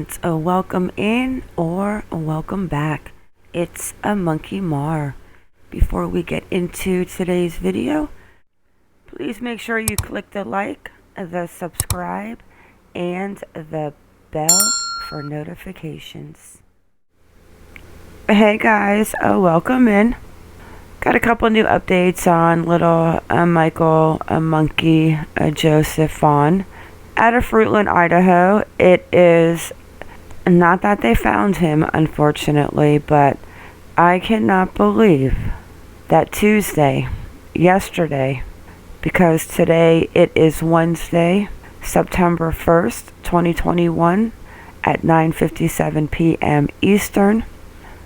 and welcome in or welcome back. It's a Monkey Mar. Before we get into today's video, please make sure you click the like, the subscribe, and the bell for notifications. Hey guys, welcome in. Got a couple new updates on little Michael, Monkey, Joseph Vaughan. Out of Fruitland, Idaho. It is not that they found him, unfortunately, but I cannot believe that yesterday, because today it is Wednesday, September 1st, 2021, at 9:57 p.m. Eastern.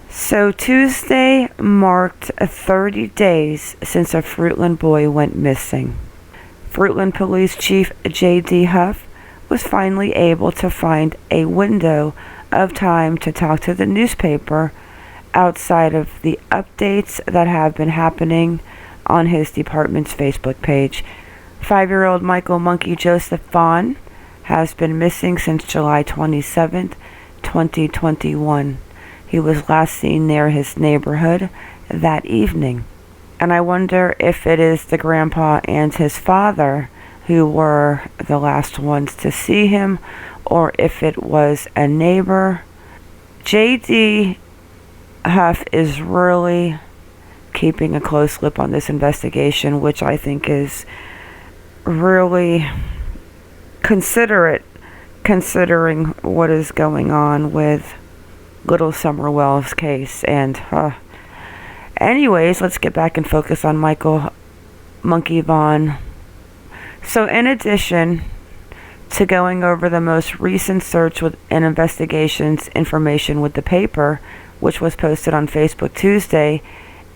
So Tuesday marked 30 days since a Fruitland boy went missing. Fruitland Police Chief J.D. Huff was finally able to find a window of time to talk to the newspaper outside of the updates that have been happening on his department's Facebook page. 5-year-old Michael Monkey Joseph Vaughan has been missing since July 27th, 2021. He was last seen near his neighborhood that evening. And I wonder if it is the grandpa and his father who were the last ones to see him, or if it was a neighbor. J.D. Huff is really keeping a close lip on this investigation, which I think is really considerate, considering what is going on with little Summerwell's case. And anyways, let's get back and focus on Michael Monkey Vaughan. So in addition to going over the most recent search and investigations information with the paper, which was posted on Facebook Tuesday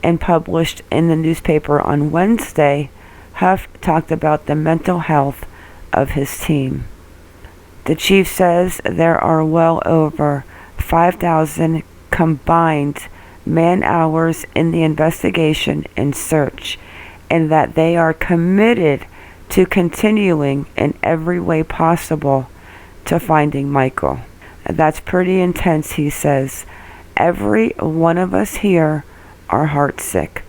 and published in the newspaper on Wednesday, Huff talked about the mental health of his team. The chief says there are well over 5,000 combined man-hours in the investigation and search, and that they are committed to continuing in every way possible to finding Michael. That's pretty intense, he says. Every one of us here are heartsick.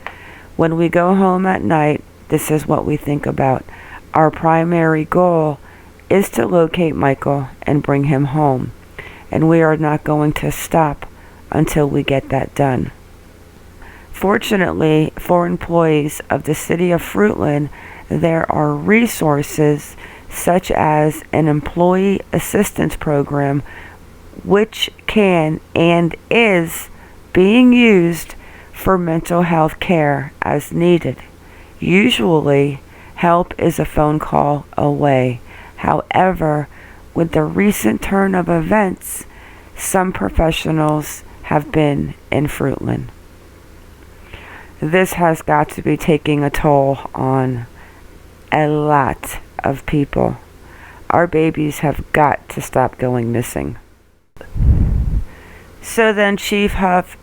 When we go home at night, this is what we think about. Our primary goal is to locate Michael and bring him home, and we are not going to stop until we get that done. Fortunately, for employees of the city of Fruitland, there are resources such as an employee assistance program, which can and is being used for mental health care as needed. Usually, help is a phone call away. However, with the recent turn of events, some professionals have been in Fruitland. This has got to be taking a toll on a lot of people. Our babies have got to stop going missing. So then Chief Huff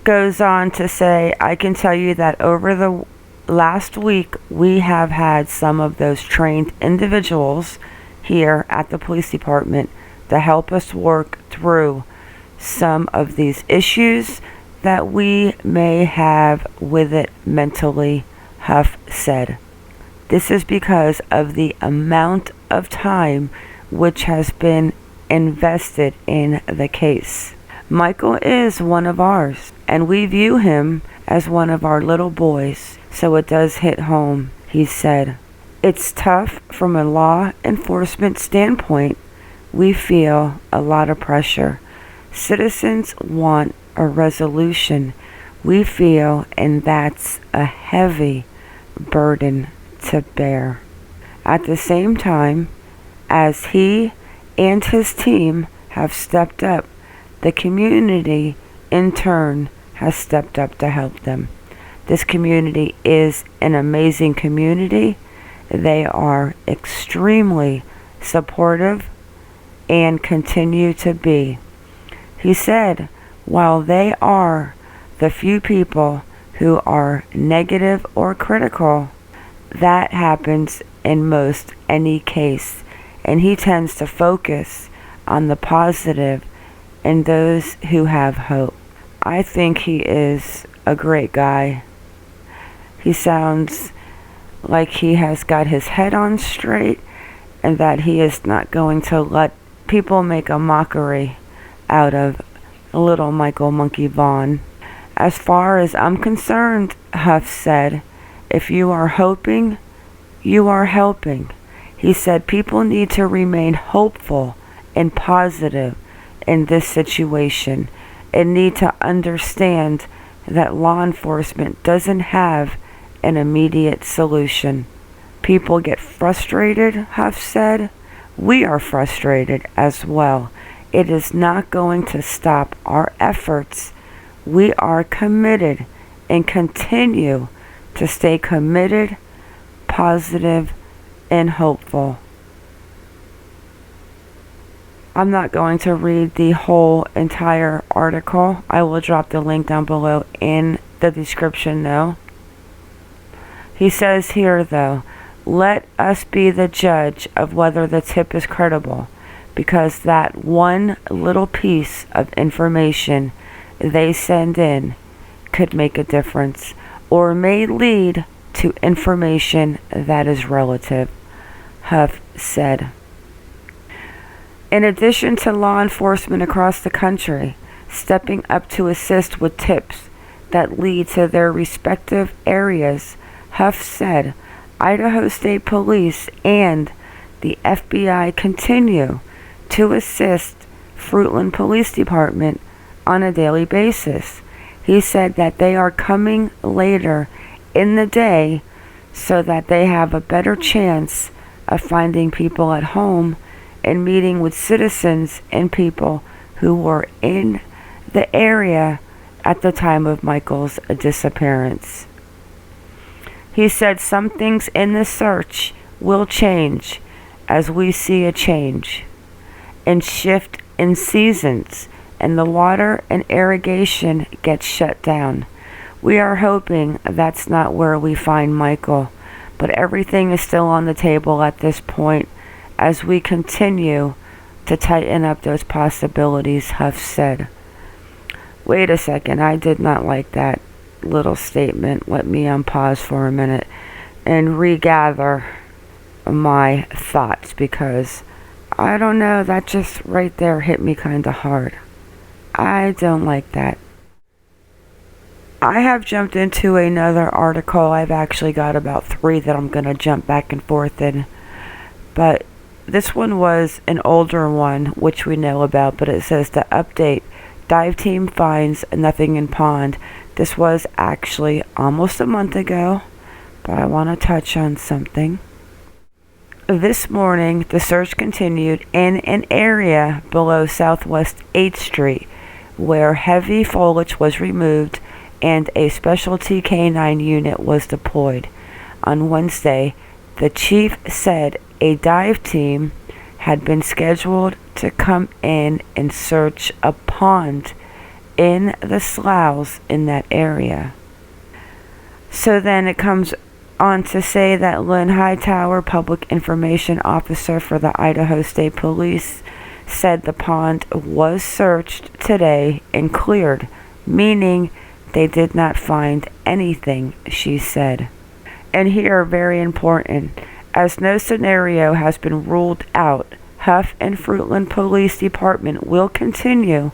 goes on to say, I can tell you that over the last week, we have had some of those trained individuals here at the police department to help us work through some of these issues that we may have with it mentally, Huff said. This is because of the amount of time which has been invested in the case. Michael is one of ours, and we view him as one of our little boys, so it does hit home, he said. It's tough from a law enforcement standpoint. We feel a lot of pressure. Citizens want a resolution, we feel, and that's a heavy burden to bear. At the same time, as he and his team have stepped up, the community in turn has stepped up to help them. This community is an amazing community. They are extremely supportive and continue to be. He said, while they are the few people who are negative or critical, that happens in most any case, and he tends to focus on the positive and those who have hope. I think he is a great guy. He sounds like he has got his head on straight and that he is not going to let people make a mockery out of little Michael Monkey Vaughan. As far as I'm concerned, Huff said, if you are hoping, you are helping. He said people need to remain hopeful and positive in this situation and need to understand that law enforcement doesn't have an immediate solution. People get frustrated, Huff said. We are frustrated as well. It is not going to stop our efforts. We are committed and continue to stay committed, positive, and hopeful. I'm not going to read the whole entire article. I will drop the link down below in the description though. He says here though, let us be the judge of whether the tip is credible, because that one little piece of information they send in could make a difference or may lead to information that is relative, Huff said. In addition to law enforcement across the country stepping up to assist with tips that lead to their respective areas, Huff said Idaho State Police and the FBI continue to assist Fruitland Police Department on a daily basis. He said that they are coming later in the day so that they have a better chance of finding people at home and meeting with citizens and people who were in the area at the time of Michael's disappearance. He said some things in the search will change as we see a change and shift in seasons and the water and irrigation gets shut down. We are hoping that's not where we find Michael, but everything is still on the table at this point as we continue to tighten up those possibilities, Huff said. Wait a second, I did not like that little statement. Let me unpause for a minute and regather my thoughts, because I don't know, that just right there hit me kind of hard. I don't like that. I have jumped into another article. I've actually got about 3 that I'm going to jump back and forth in, but this one was an older one, which we know about, but it says the update, dive team finds nothing in pond. This was actually almost a month ago, but I want to touch on something. This morning, the search continued in an area below Southwest 8th Street, where heavy foliage was removed and a specialty canine unit was deployed. On Wednesday, the chief said a dive team had been scheduled to come in and search a pond in the sloughs in that area. So then it comes on to say that Lynn Hightower, public information officer for the Idaho State Police, said the pond was searched today and cleared, meaning they did not find anything, she said. And here, very important, as no scenario has been ruled out, Huff and Fruitland Police Department will continue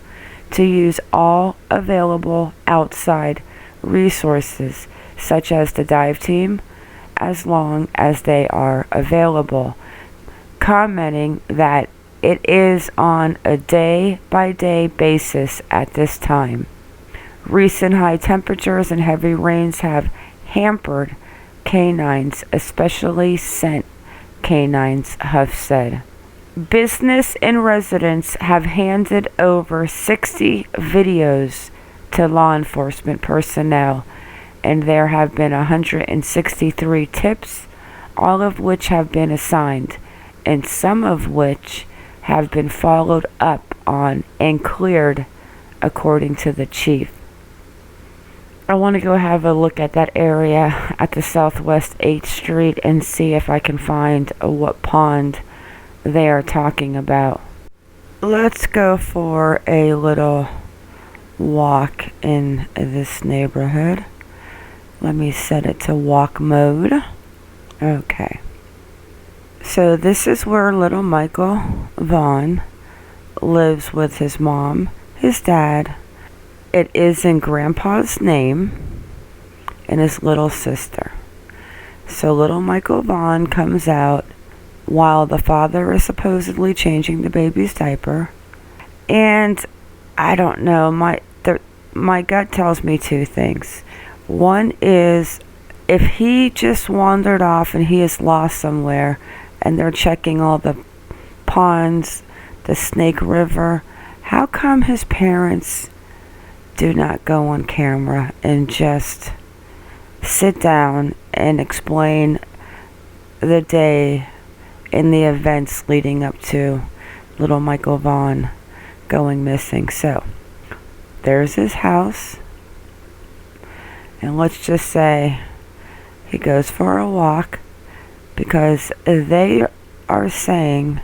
to use all available outside resources, such as the dive team, as long as they are available, commenting that it is on a day-by-day basis at this time. Recent high temperatures and heavy rains have hampered canines, especially scent canines, Huff said. Business and residents have handed over 60 videos to law enforcement personnel, and there have been 163 tips, all of which have been assigned, and some of which have been followed up on and cleared, according to the chief. I want to go have a look at that area at the Southwest 8th Street and see if I can find what pond they are talking about. let's go for a little walk in this neighborhood. Let me set it to walk mode. Okay. So this is where little Michael Vaughan lives with his mom, his dad. It is in Grandpa's name and his little sister. So little Michael Vaughan comes out while the father is supposedly changing the baby's diaper. And I don't know, my gut tells me two things. One is, if he just wandered off and he is lost somewhere and they're checking all the ponds, the Snake River, how come his parents do not go on camera and just sit down and explain the day and the events leading up to little Michael Vaughan going missing? So there's his house, and let's just say he goes for a walk, because they are saying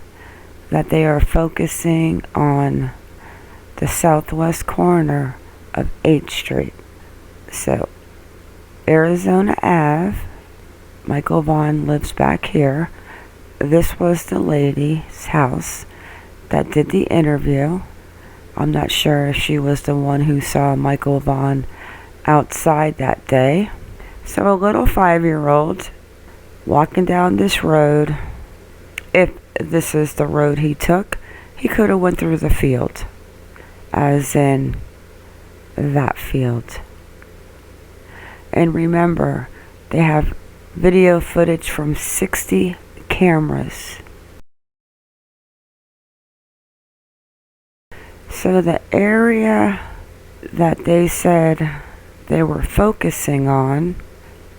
that they are focusing on the southwest corner of 8th Street. So Arizona Ave, Michael Vaughan lives back here. This was the lady's house that did the interview. I'm not sure if she was the one who saw Michael Vaughan outside that day. So a little 5-year-old walking down this road, if this is the road he took, he could have went through the field, as in that field. And remember, they have video footage from 60 cameras. So the area that they said they were focusing on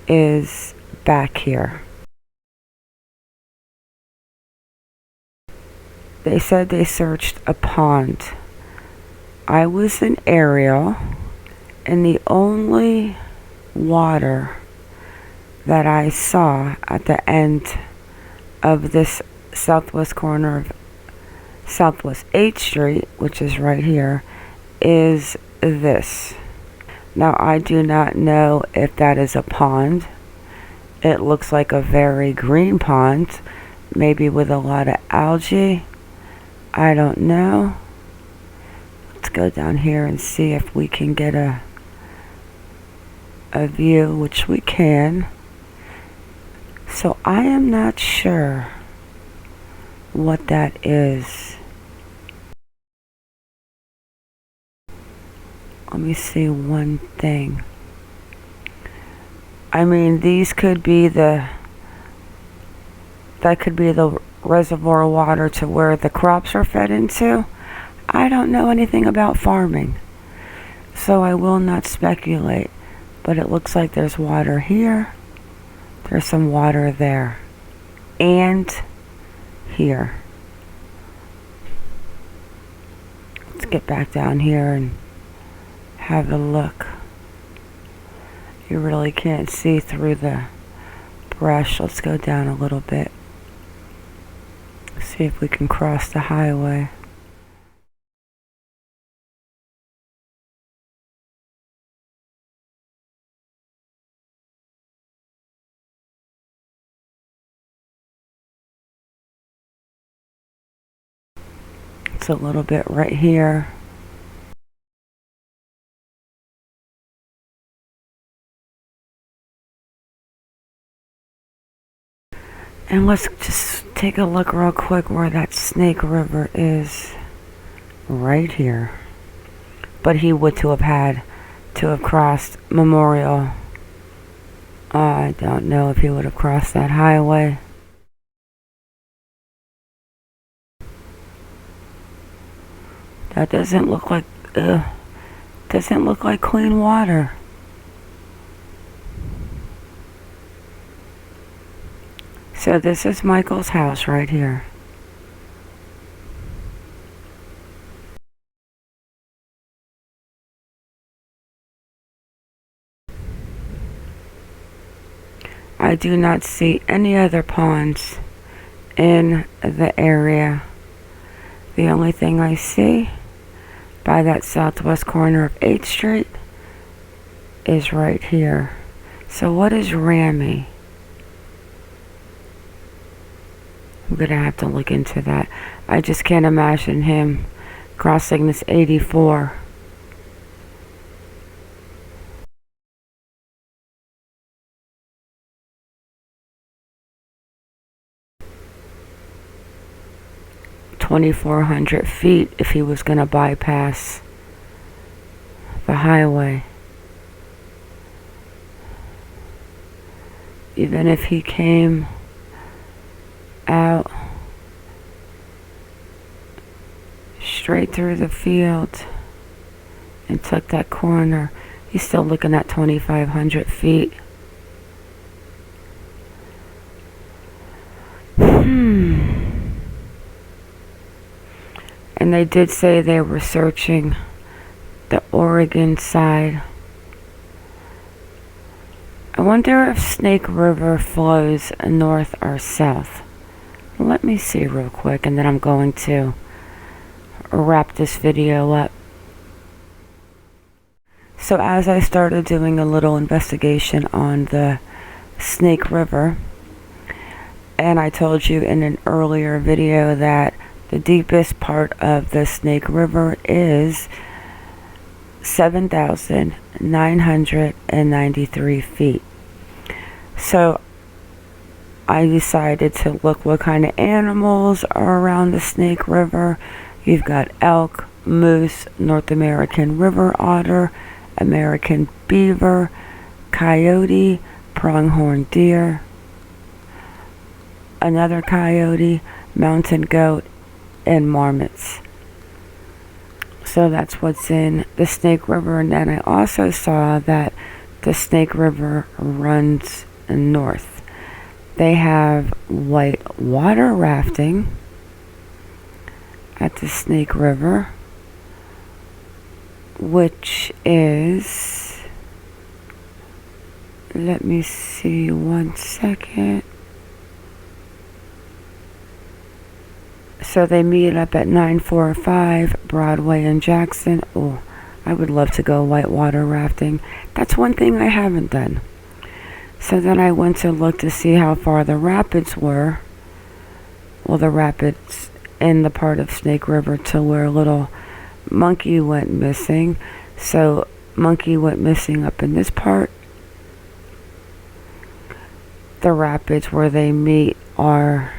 is back here. They said they searched a pond. I was in aerial, and the only water that I saw at the end of this southwest corner of Southwest 8th Street, which is right here, is this. Now, I do not know if that is a pond. It looks like a very green pond, maybe with a lot of algae. I don't know. Let's go down here and see if we can get a view, which we can. So I am not sure what that is. Let me see one thing. I mean, these could be that could be the reservoir water to where the crops are fed into. I don't know anything about farming, so I will not speculate, but it looks like there's water here, there's some water there, and here. Let's get back down here and have a look. You really can't see through the brush. Let's go down a little bit. See if we can cross the highway. It's a little bit right here. And let's just take a look real quick where that Snake River is. Right here. But he would to have had to have crossed Memorial. I don't know if he would have crossed that highway. That doesn't look like clean water. So this is Michael's house right here. I do not see any other ponds in the area. The only thing I see by that southwest corner of 8th Street is right here. So what is Ramy? I'm gonna have to look into that. I just can't imagine him crossing this 84. $2,400 if he was gonna bypass the highway. Even if he came out straight through the field and took that corner, he's still looking at 2,500 feet. And they did say they were searching the Oregon side. I wonder if Snake River flows north or south. Let me see real quick, and then I'm going to wrap this video up. So as I started doing a little investigation on the Snake River, and I told you in an earlier video that the deepest part of the Snake River is 7,993 feet. So I decided to look what kind of animals are around the Snake River. You've got elk, moose, North American river otter, American beaver, coyote, pronghorn deer, another coyote, mountain goat, and marmots. So that's what's in the Snake River. And then I also saw that the Snake River runs north. They have white water rafting at the Snake River, which is, let me see 1 second. So they meet up at 945 Broadway in Jackson. Oh, I would love to go whitewater rafting. That's one thing I haven't done. So then I went to look to see how far the rapids were. Well, the rapids in the part of Snake River to where little Monkey went missing. So Monkey went missing up in this part. The rapids where they meet are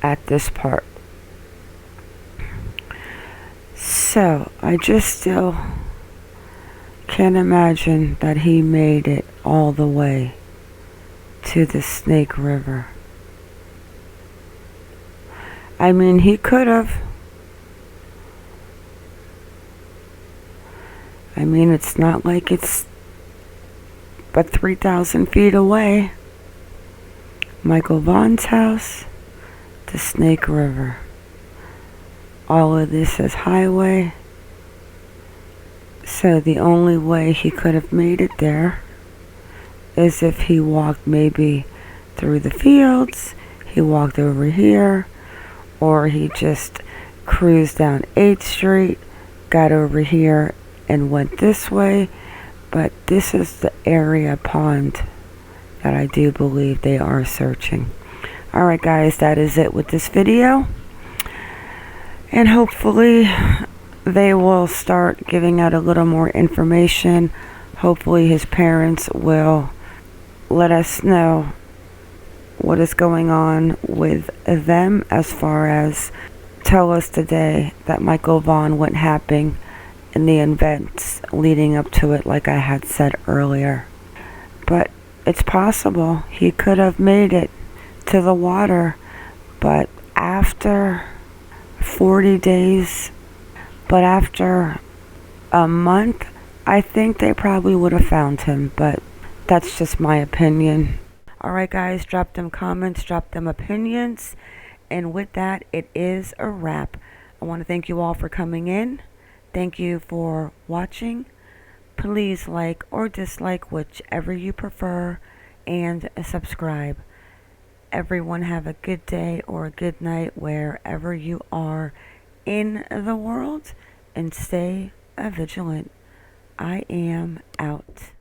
at this part. So I just still can't imagine that he made it all the way to the Snake River. I mean, he could have. I mean, it's not like it's but 3,000 feet away. Michael Vaughan's house, the Snake River. All of this is highway. So the only way he could have made it there is if he walked maybe through the fields, he walked over here, or he just cruised down 8th Street, got over here and went this way. But this is the area pond that I do believe they are searching. Alright guys, that is it with this video. And hopefully they will start giving out a little more information. Hopefully his parents will let us know what is going on with them, as far as tell us today that Michael Vaughan went happing in the events leading up to it, like I had said earlier. But it's possible he could have made it to the water, but after 40 days, but after a month, I think they probably would have found him. But that's just my opinion. Alright guys, drop them comments, drop them opinions, and with that, it is a wrap. I want to thank you all for coming in. Thank you for watching. Please like or dislike, whichever you prefer, and subscribe. Everyone have a good day or a good night wherever you are in the world, and stay vigilant. I am out.